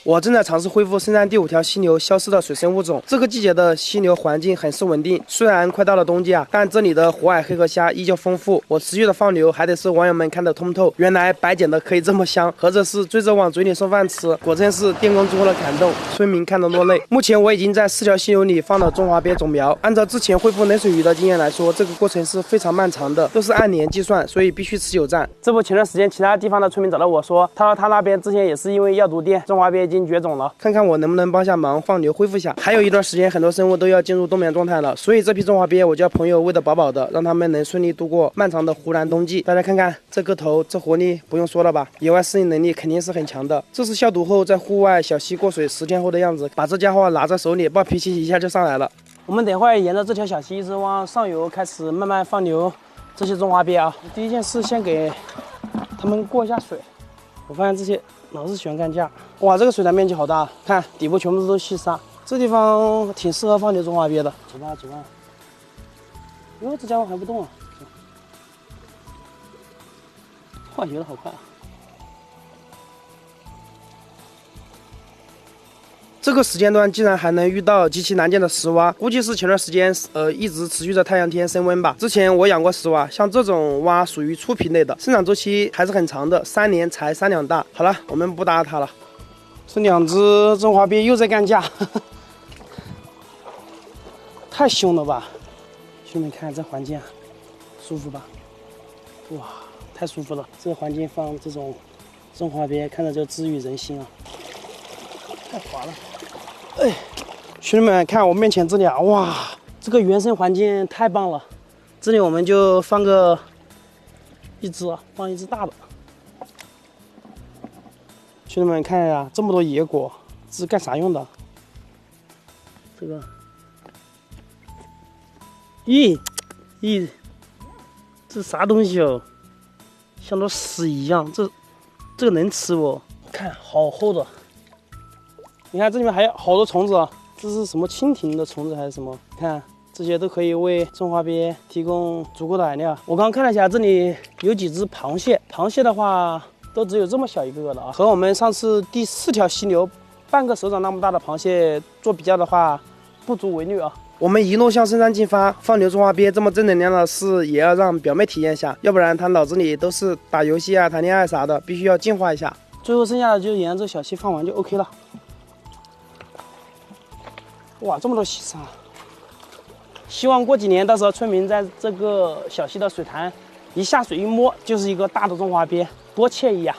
我正在尝试恢复深山第5条溪流消失的水生物种。这个季节的溪流环境很是稳定，虽然快到了冬季啊，但这里的活饵黑河虾依旧丰富。我持续的放流，还得是网友们看得通透，原来白捡的可以这么香，合着是追着往嘴里送饭吃，果真是电工之后的感动，村民看得落泪。目前我已经在4条溪流里放了中华鳖种苗，按照之前恢复冷水鱼的经验来说，这个过程是非常漫长的，都是按年计算，所以必须持久战。这不，前段时间其他地方的村民找到我说，他说他那边之前也是因为药毒店中华鳖已经绝种了，看看我能不能帮下忙放流恢复下。还有一段时间，很多生物都要进入冬眠状态了，所以这批中华鳖我叫朋友喂得饱饱的，让他们能顺利度过漫长的湖南冬季。大家看看这个头，这活力不用说了吧，野外适应能力肯定是很强的。这是消毒后在户外小溪过水10天后的样子，把这家伙拿在手里，暴脾气一下就上来了。我们等会儿沿着这条小溪一直往上游开始慢慢放流这些中华鳖啊。第一件事先给他们过一下水。我发现这些老是喜欢干架。哇，这个水潭面积好大，看底部全部都是细沙，这地方挺适合放流中华鳖的。走吧走吧。哟，这家伙还不动啊！哇，游得好快啊！这个时间段竟然还能遇到极其难见的石蛙，估计是前段时间一直持续着太阳天升温吧。之前我养过石蛙，像这种蛙属于粗皮类的，生长周期还是很长的，3年才3两大。好了，我们不搭它了。这2只中华鳖又在干架，太凶了吧！兄弟们看这环境啊，舒服吧？哇，太舒服了！这个环境放这种中华鳖，看着就治愈人心啊。太滑了。哎，兄弟们，看我面前这里啊，哇，这个原生环境太棒了。这里我们就放个一只大的。兄弟们看呀，这么多野果，这是干啥用的？这个，咦，这是啥东西哦？像坨屎一样，这个能吃不？看，好厚的。你看这里面还有好多虫子啊，这是什么蜻蜓的虫子还是什么？看这些都可以为中华鳖提供足够的饵料。我刚刚看了一下，这里有几只螃蟹，螃蟹的话都只有这么小一个个的啊，和我们上次第4条溪流半个手掌那么大的螃蟹做比较的话，不足为虑啊。我们一路向深山进发，放流中华鳖这么正能量的事也要让表妹体验下，要不然她脑子里都是打游戏啊、谈恋爱啥的，必须要净化一下。最后剩下的就沿着这小溪放完就 OK 了。哇，这么多细沙！希望过几年，到时候村民在这个小溪的水潭一下水一摸，就是一个大的中华鳖，多惬意啊！